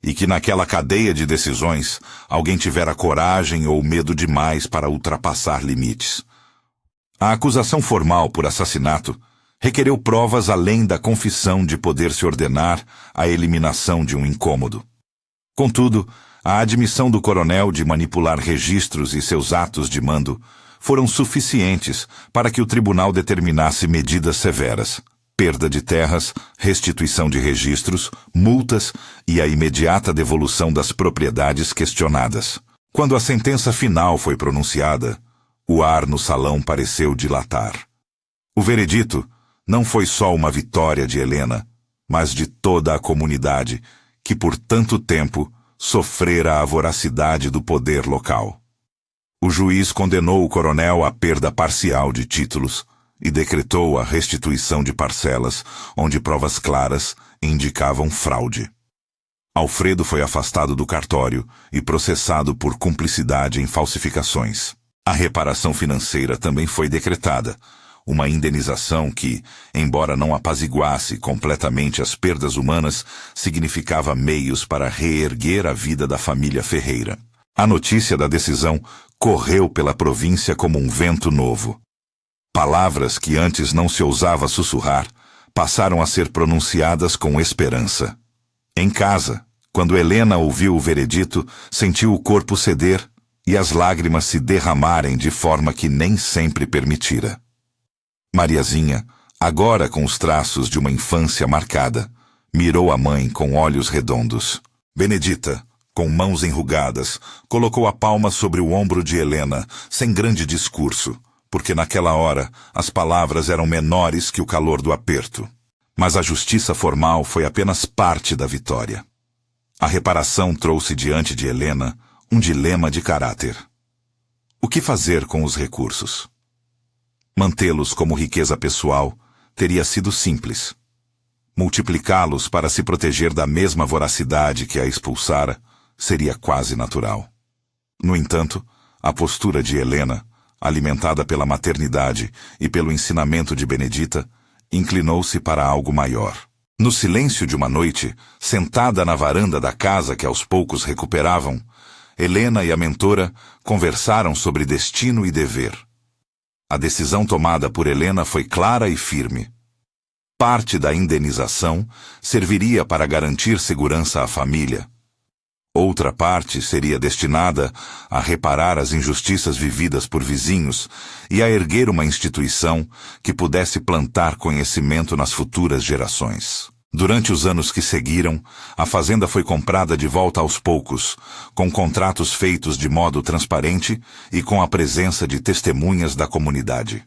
e que naquela cadeia de decisões alguém tivera coragem ou medo demais para ultrapassar limites. A acusação formal por assassinato requereu provas além da confissão de poder se ordenar a eliminação de um incômodo. Contudo, a admissão do coronel de manipular registros e seus atos de mando foram suficientes para que o tribunal determinasse medidas severas, perda de terras, restituição de registros, multas e a imediata devolução das propriedades questionadas. Quando a sentença final foi pronunciada, o ar no salão pareceu dilatar. O veredito não foi só uma vitória de Helena, mas de toda a comunidade que por tanto tempo sofrera a voracidade do poder local. O juiz condenou o coronel à perda parcial de títulos e decretou a restituição de parcelas onde provas claras indicavam fraude. Alfredo foi afastado do cartório e processado por cumplicidade em falsificações. A reparação financeira também foi decretada, uma indenização que, embora não apaziguasse completamente as perdas humanas, significava meios para reerguer a vida da família Ferreira. A notícia da decisão correu pela província como um vento novo. Palavras que antes não se ousava sussurrar passaram a ser pronunciadas com esperança. Em casa, quando Helena ouviu o veredito, sentiu o corpo ceder e as lágrimas se derramarem de forma que nem sempre permitira. Mariazinha, agora com os traços de uma infância marcada, mirou a mãe com olhos redondos. Benedita, com mãos enrugadas, colocou a palma sobre o ombro de Helena, sem grande discurso, porque naquela hora as palavras eram menores que o calor do aperto. Mas a justiça formal foi apenas parte da vitória. A reparação trouxe diante de Helena um dilema de caráter. O que fazer com os recursos? Mantê-los como riqueza pessoal teria sido simples. Multiplicá-los para se proteger da mesma voracidade que a expulsara seria quase natural. No entanto, a postura de Helena, alimentada pela maternidade e pelo ensinamento de Benedita, inclinou-se para algo maior. No silêncio de uma noite, sentada na varanda da casa que aos poucos recuperavam, Helena e a mentora conversaram sobre destino e dever. A decisão tomada por Helena foi clara e firme. Parte da indenização serviria para garantir segurança à família. Outra parte seria destinada a reparar as injustiças vividas por vizinhos e a erguer uma instituição que pudesse plantar conhecimento nas futuras gerações. Durante os anos que seguiram, a fazenda foi comprada de volta aos poucos, com contratos feitos de modo transparente e com a presença de testemunhas da comunidade.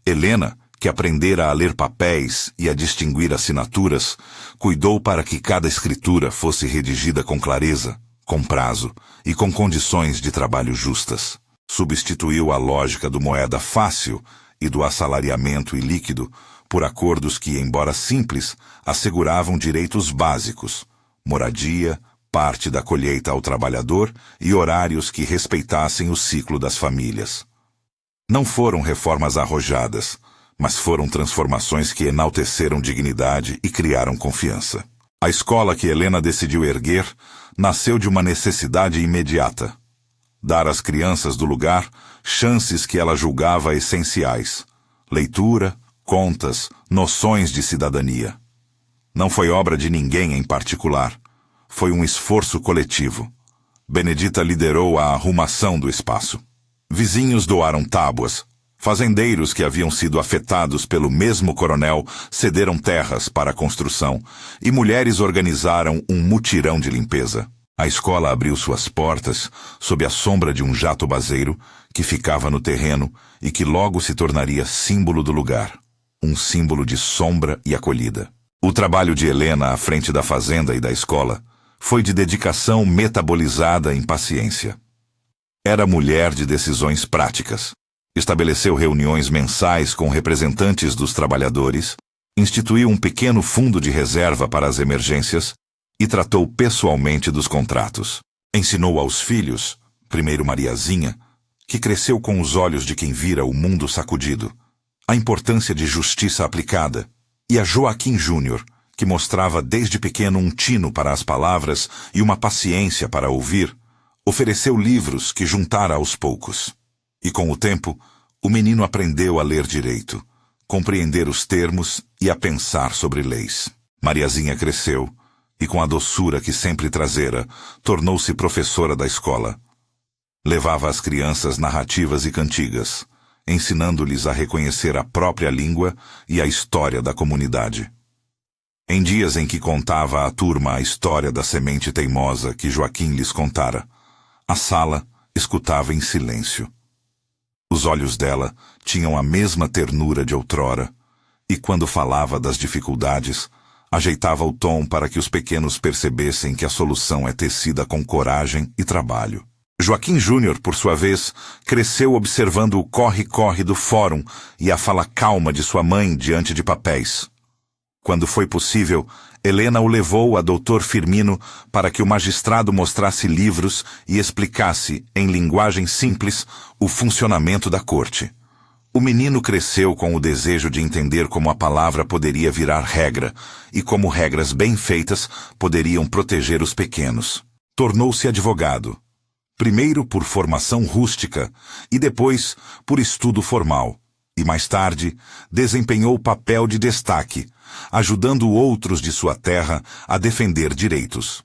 Helena, que aprendera a ler papéis e a distinguir assinaturas, cuidou para que cada escritura fosse redigida com clareza, com prazo e com condições de trabalho justas. Substituiu a lógica do moeda fácil e do assalariamento ilíquido por acordos que, embora simples, asseguravam direitos básicos, moradia, parte da colheita ao trabalhador e horários que respeitassem o ciclo das famílias. Não foram reformas arrojadas, mas foram transformações que enalteceram dignidade e criaram confiança. A escola que Helena decidiu erguer nasceu de uma necessidade imediata: dar às crianças do lugar chances que ela julgava essenciais: leitura, contas, noções de cidadania. Não foi obra de ninguém em particular. Foi um esforço coletivo. Benedita liderou a arrumação do espaço. Vizinhos doaram tábuas. Fazendeiros que haviam sido afetados pelo mesmo coronel cederam terras para a construção e mulheres organizaram um mutirão de limpeza. A escola abriu suas portas sob a sombra de um jatobazeiro que ficava no terreno e que logo se tornaria símbolo do lugar, um símbolo de sombra e acolhida. O trabalho de Helena à frente da fazenda e da escola foi de dedicação metabolizada em paciência. Era mulher de decisões práticas. Estabeleceu reuniões mensais com representantes dos trabalhadores, instituiu um pequeno fundo de reserva para as emergências e tratou pessoalmente dos contratos. Ensinou aos filhos, primeiro Mariazinha, que cresceu com os olhos de quem vira o mundo sacudido, a importância de justiça aplicada, e a Joaquim Júnior, que mostrava desde pequeno um tino para as palavras e uma paciência para ouvir, ofereceu livros que juntara aos poucos. E com o tempo, o menino aprendeu a ler direito, compreender os termos e a pensar sobre leis. Mariazinha cresceu e, com a doçura que sempre trazera, tornou-se professora da escola. Levava às crianças narrativas e cantigas, ensinando-lhes a reconhecer a própria língua e a história da comunidade. Em dias em que contava à turma a história da semente teimosa que Joaquim lhes contara, a sala escutava em silêncio. Os olhos dela tinham a mesma ternura de outrora, e quando falava das dificuldades, ajeitava o tom para que os pequenos percebessem que a solução é tecida com coragem e trabalho. Joaquim Júnior, por sua vez, cresceu observando o corre-corre do fórum e a fala calma de sua mãe diante de papéis. Quando foi possível, Helena o levou a Dr. Firmino para que o magistrado mostrasse livros e explicasse, em linguagem simples, o funcionamento da corte. O menino cresceu com o desejo de entender como a palavra poderia virar regra e como regras bem feitas poderiam proteger os pequenos. Tornou-se advogado, primeiro por formação rústica e depois por estudo formal, e mais tarde desempenhou o papel de destaque, ajudando outros de sua terra a defender direitos.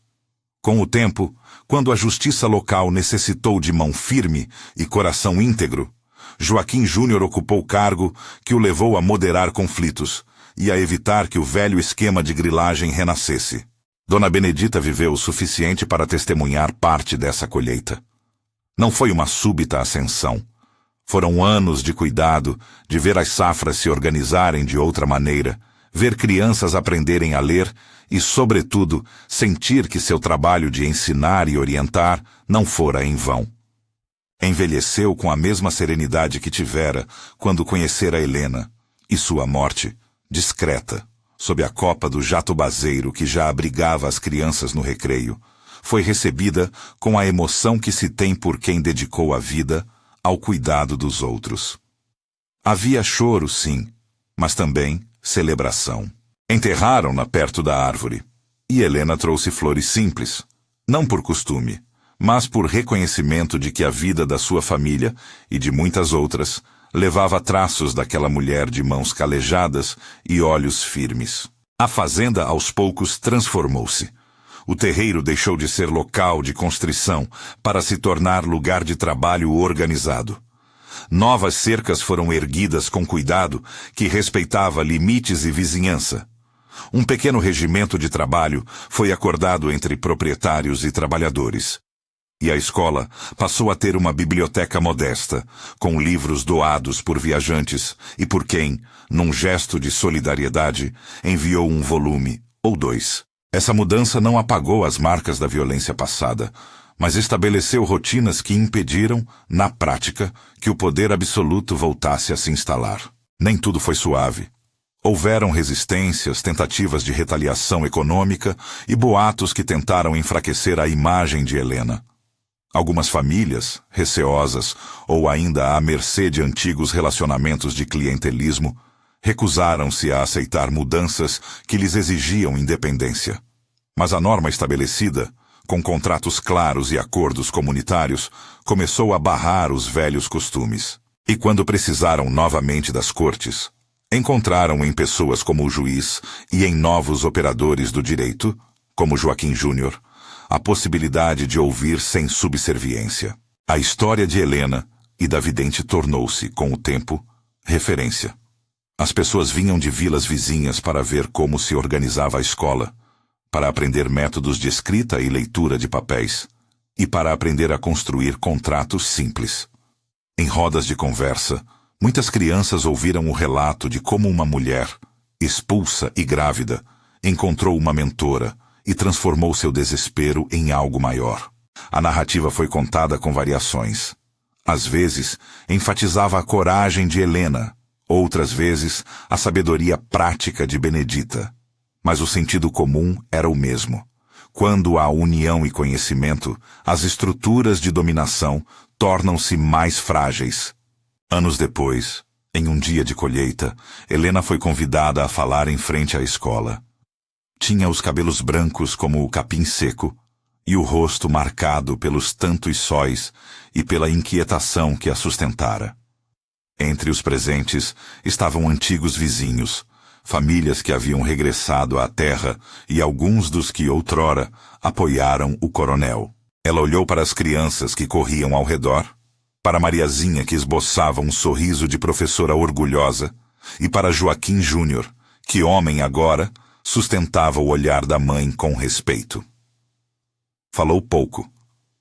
Com o tempo, quando a justiça local necessitou de mão firme e coração íntegro, Joaquim Júnior ocupou cargo que o levou a moderar conflitos e a evitar que o velho esquema de grilagem renascesse. Dona Benedita viveu o suficiente para testemunhar parte dessa colheita. Não foi uma súbita ascensão. Foram anos de cuidado, de ver as safras se organizarem de outra maneira, ver crianças aprenderem a ler e, sobretudo, sentir que seu trabalho de ensinar e orientar não fora em vão. Envelheceu com a mesma serenidade que tivera quando conhecera Helena, e sua morte, discreta, sob a copa do jatobazeiro que já abrigava as crianças no recreio, foi recebida com a emoção que se tem por quem dedicou a vida ao cuidado dos outros. Havia choro, sim, mas também celebração. Enterraram-na perto da árvore. E Helena trouxe flores simples, não por costume, mas por reconhecimento de que a vida da sua família e de muitas outras levava traços daquela mulher de mãos calejadas e olhos firmes. A fazenda aos poucos transformou-se. O terreiro deixou de ser local de constrição para se tornar lugar de trabalho organizado. Novas cercas foram erguidas com cuidado que respeitava limites e vizinhança. Um pequeno regimento de trabalho foi acordado entre proprietários e trabalhadores. E a escola passou a ter uma biblioteca modesta, com livros doados por viajantes e por quem, num gesto de solidariedade, enviou um volume ou dois. Essa mudança não apagou as marcas da violência passada, mas estabeleceu rotinas que impediram, na prática, que o poder absoluto voltasse a se instalar. Nem tudo foi suave. Houveram resistências, tentativas de retaliação econômica e boatos que tentaram enfraquecer a imagem de Helena. Algumas famílias, receosas ou ainda à mercê de antigos relacionamentos de clientelismo, recusaram-se a aceitar mudanças que lhes exigiam independência. Mas a norma estabelecida, com contratos claros e acordos comunitários, começou a barrar os velhos costumes. E quando precisaram novamente das cortes, encontraram em pessoas como o juiz e em novos operadores do direito, como Joaquim Júnior, a possibilidade de ouvir sem subserviência. A história de Helena e da vidente tornou-se, com o tempo, referência. As pessoas vinham de vilas vizinhas para ver como se organizava a escola, para aprender métodos de escrita e leitura de papéis, e para aprender a construir contratos simples. Em rodas de conversa, muitas crianças ouviram o relato de como uma mulher, expulsa e grávida, encontrou uma mentora e transformou seu desespero em algo maior. A narrativa foi contada com variações. Às vezes, enfatizava a coragem de Helena, outras vezes, a sabedoria prática de Benedita. Mas o sentido comum era o mesmo. Quando há união e conhecimento, as estruturas de dominação tornam-se mais frágeis. Anos depois, em um dia de colheita, Helena foi convidada a falar em frente à escola. Tinha os cabelos brancos como o capim seco e o rosto marcado pelos tantos sóis e pela inquietação que a sustentara. Entre os presentes estavam antigos vizinhos, famílias que haviam regressado à terra e alguns dos que outrora apoiaram o coronel. Ela olhou para as crianças que corriam ao redor, para Mariazinha que esboçava um sorriso de professora orgulhosa e para Joaquim Júnior, que homem agora sustentava o olhar da mãe com respeito. Falou pouco,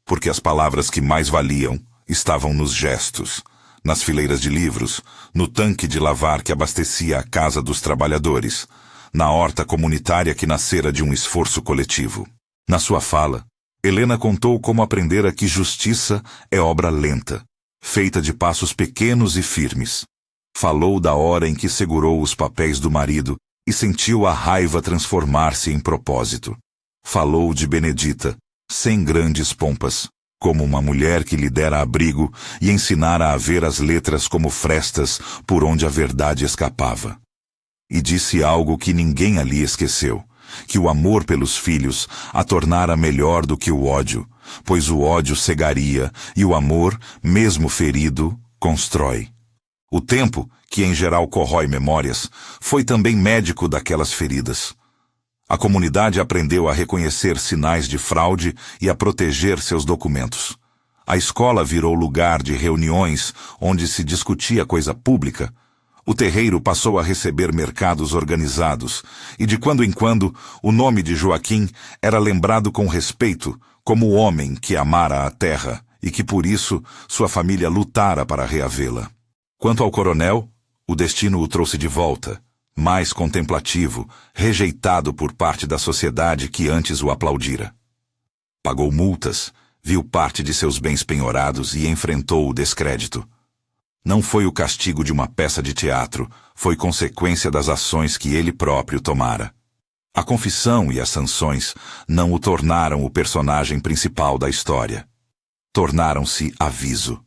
porque as palavras que mais valiam estavam nos gestos, nas fileiras de livros, no tanque de lavar que abastecia a casa dos trabalhadores, na horta comunitária que nascera de um esforço coletivo. Na sua fala, Helena contou como aprendera que justiça é obra lenta, feita de passos pequenos e firmes. Falou da hora em que segurou os papéis do marido e sentiu a raiva transformar-se em propósito. Falou de Benedita, sem grandes pompas, como uma mulher que lhe dera abrigo e ensinara a ver as letras como frestas por onde a verdade escapava. E disse algo que ninguém ali esqueceu, que o amor pelos filhos a tornara melhor do que o ódio, pois o ódio cegaria e o amor, mesmo ferido, constrói. O tempo, que em geral corrói memórias, foi também médico daquelas feridas. A comunidade aprendeu a reconhecer sinais de fraude e a proteger seus documentos. A escola virou lugar de reuniões onde se discutia coisa pública. O terreiro passou a receber mercados organizados e, de quando em quando, o nome de Joaquim era lembrado com respeito como o homem que amara a terra e que, por isso, sua família lutara para reavê-la. Quanto ao coronel, o destino o trouxe de volta, mais contemplativo, rejeitado por parte da sociedade que antes o aplaudira. Pagou multas, viu parte de seus bens penhorados e enfrentou o descrédito. Não foi o castigo de uma peça de teatro, foi consequência das ações que ele próprio tomara. A confissão e as sanções não o tornaram o personagem principal da história. Tornaram-se aviso.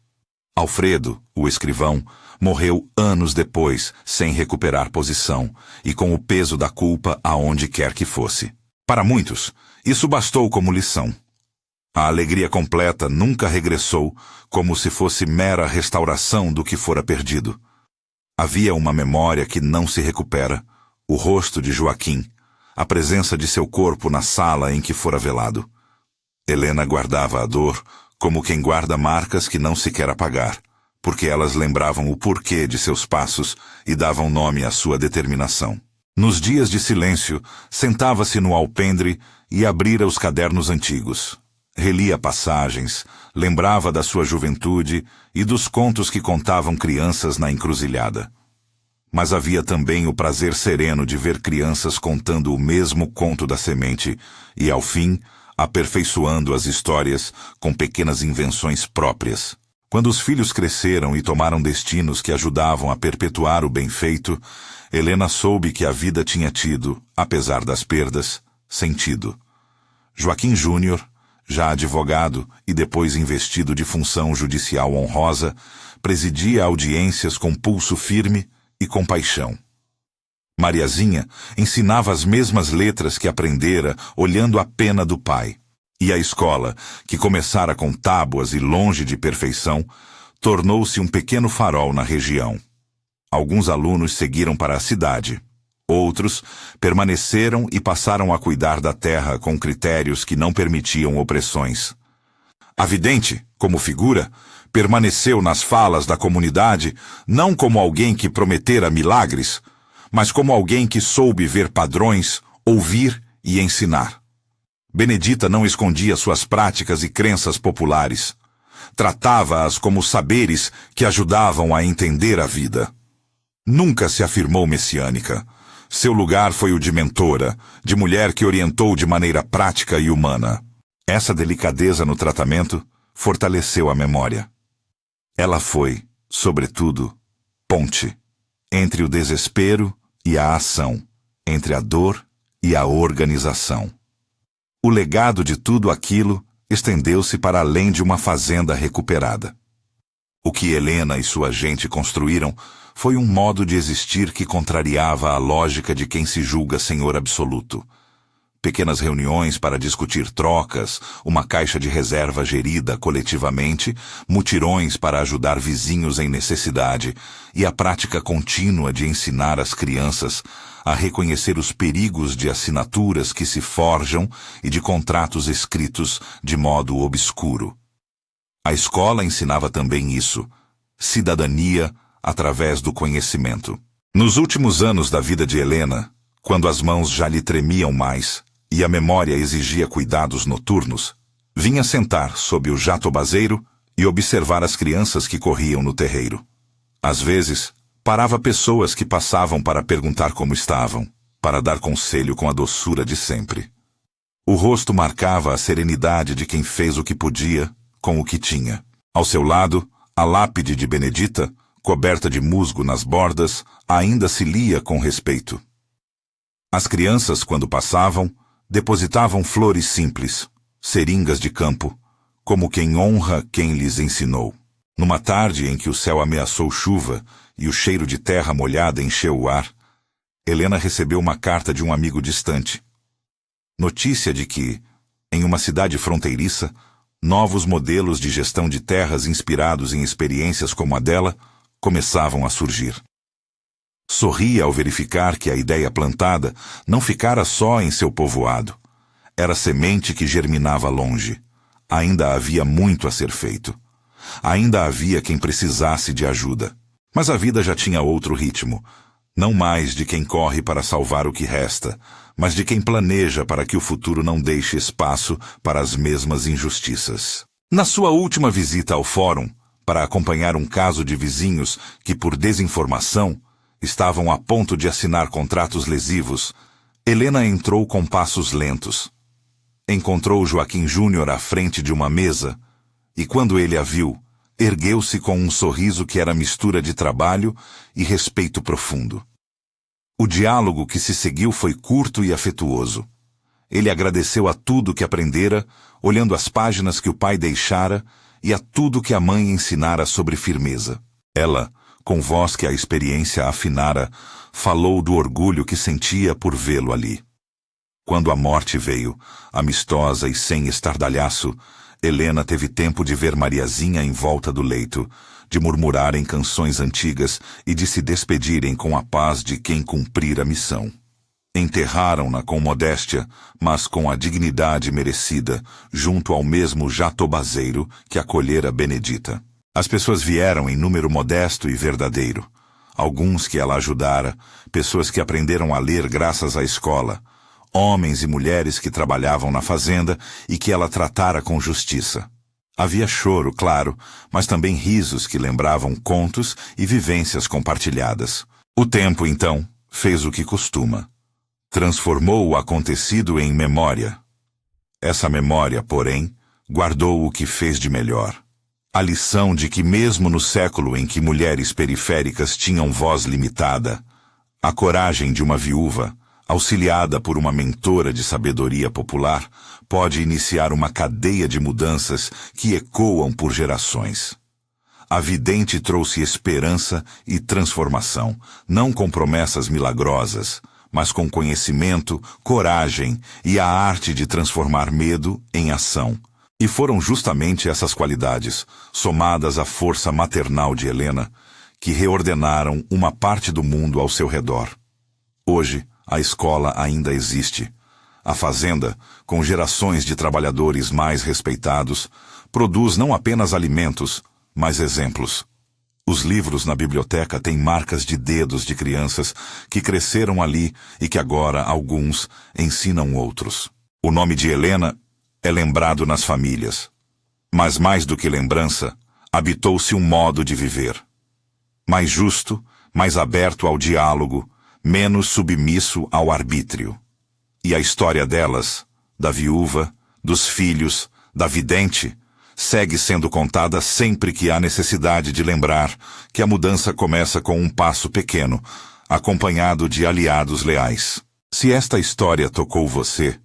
Alfredo, o escrivão, morreu anos depois, sem recuperar posição, e com o peso da culpa aonde quer que fosse. Para muitos, isso bastou como lição. A alegria completa nunca regressou, como se fosse mera restauração do que fora perdido. Havia uma memória que não se recupera, o rosto de Joaquim, a presença de seu corpo na sala em que fora velado. Helena guardava a dor como quem guarda marcas que não se quer apagar, porque elas lembravam o porquê de seus passos e davam nome à sua determinação. Nos dias de silêncio, sentava-se no alpendre e abrira os cadernos antigos. Relia passagens, lembrava da sua juventude e dos contos que contavam crianças na encruzilhada. Mas havia também o prazer sereno de ver crianças contando o mesmo conto da semente e, ao fim, aperfeiçoando as histórias com pequenas invenções próprias. Quando os filhos cresceram e tomaram destinos que ajudavam a perpetuar o bem feito, Helena soube que a vida tinha tido, apesar das perdas, sentido. Joaquim Júnior, já advogado e depois investido de função judicial honrosa, presidia audiências com pulso firme e compaixão. Mariazinha ensinava as mesmas letras que aprendera olhando a pena do pai. E a escola, que começara com tábuas e longe de perfeição, tornou-se um pequeno farol na região. Alguns alunos seguiram para a cidade. Outros permaneceram e passaram a cuidar da terra com critérios que não permitiam opressões. A vidente, como figura, permaneceu nas falas da comunidade não como alguém que prometera milagres, mas como alguém que soube ver padrões, ouvir e ensinar. Benedita não escondia suas práticas e crenças populares. Tratava-as como saberes que ajudavam a entender a vida. Nunca se afirmou messiânica. Seu lugar foi o de mentora, de mulher que orientou de maneira prática e humana. Essa delicadeza no tratamento fortaleceu a memória. Ela foi, sobretudo, ponte entre o desespero e a ação, entre a dor e a organização. O legado de tudo aquilo estendeu-se para além de uma fazenda recuperada. O que Helena e sua gente construíram foi um modo de existir que contrariava a lógica de quem se julga senhor absoluto. Pequenas reuniões para discutir trocas, uma caixa de reserva gerida coletivamente, mutirões para ajudar vizinhos em necessidade e a prática contínua de ensinar as crianças a reconhecer os perigos de assinaturas que se forjam e de contratos escritos de modo obscuro. A escola ensinava também isso, cidadania através do conhecimento. Nos últimos anos da vida de Helena, quando as mãos já lhe tremiam mais e a memória exigia cuidados noturnos, vinha sentar sob o jatobazeiro e observar as crianças que corriam no terreiro. Às vezes, parava pessoas que passavam para perguntar como estavam, para dar conselho com a doçura de sempre. O rosto marcava a serenidade de quem fez o que podia com o que tinha. Ao seu lado, a lápide de Benedita, coberta de musgo nas bordas, ainda se lia com respeito. As crianças, quando passavam, depositavam flores simples, seringas de campo, como quem honra quem lhes ensinou. Numa tarde em que o céu ameaçou chuva e o cheiro de terra molhada encheu o ar, Helena recebeu uma carta de um amigo distante. Notícia de que, em uma cidade fronteiriça, novos modelos de gestão de terras inspirados em experiências como a dela começavam a surgir. Sorria ao verificar que a ideia plantada não ficara só em seu povoado. Era semente que germinava longe. Ainda havia muito a ser feito. Ainda havia quem precisasse de ajuda. Mas a vida já tinha outro ritmo. Não mais de quem corre para salvar o que resta, mas de quem planeja para que o futuro não deixe espaço para as mesmas injustiças. Na sua última visita ao fórum, para acompanhar um caso de vizinhos que, por desinformação, estavam a ponto de assinar contratos lesivos, Helena entrou com passos lentos. Encontrou Joaquim Júnior à frente de uma mesa e, quando ele a viu, ergueu-se com um sorriso que era mistura de trabalho e respeito profundo. O diálogo que se seguiu foi curto e afetuoso. Ele agradeceu a tudo que aprendera, olhando as páginas que o pai deixara e a tudo que a mãe ensinara sobre firmeza. Ela, com voz que a experiência afinara, falou do orgulho que sentia por vê-lo ali. Quando a morte veio, amistosa e sem estardalhaço, Helena teve tempo de ver Mariazinha em volta do leito, de murmurarem canções antigas e de se despedirem com a paz de quem cumprira a missão. Enterraram-na com modéstia, mas com a dignidade merecida, junto ao mesmo jatobazeiro que acolhera Benedita. As pessoas vieram em número modesto e verdadeiro. Alguns que ela ajudara, pessoas que aprenderam a ler graças à escola, homens e mulheres que trabalhavam na fazenda e que ela tratara com justiça. Havia choro, claro, mas também risos que lembravam contos e vivências compartilhadas. O tempo, então, fez o que costuma. Transformou o acontecido em memória. Essa memória, porém, guardou o que fez de melhor. A lição de que mesmo no século em que mulheres periféricas tinham voz limitada, a coragem de uma viúva, auxiliada por uma mentora de sabedoria popular, pode iniciar uma cadeia de mudanças que ecoam por gerações. A vidente trouxe esperança e transformação, não com promessas milagrosas, mas com conhecimento, coragem e a arte de transformar medo em ação. E foram justamente essas qualidades, somadas à força maternal de Helena, que reordenaram uma parte do mundo ao seu redor. Hoje, a escola ainda existe. A fazenda, com gerações de trabalhadores mais respeitados, produz não apenas alimentos, mas exemplos. Os livros na biblioteca têm marcas de dedos de crianças que cresceram ali e que agora, alguns, ensinam outros. O nome de Helena é lembrado nas famílias. Mas mais do que lembrança, habitou-se um modo de viver. Mais justo, mais aberto ao diálogo, menos submisso ao arbítrio. E a história delas, da viúva, dos filhos, da vidente, segue sendo contada sempre que há necessidade de lembrar que a mudança começa com um passo pequeno, acompanhado de aliados leais. Se esta história tocou você,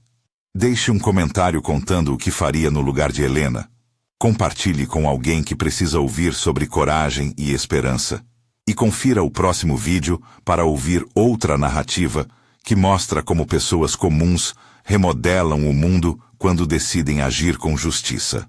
deixe um comentário contando o que faria no lugar de Helena. Compartilhe com alguém que precisa ouvir sobre coragem e esperança. E confira o próximo vídeo para ouvir outra narrativa que mostra como pessoas comuns remodelam o mundo quando decidem agir com justiça.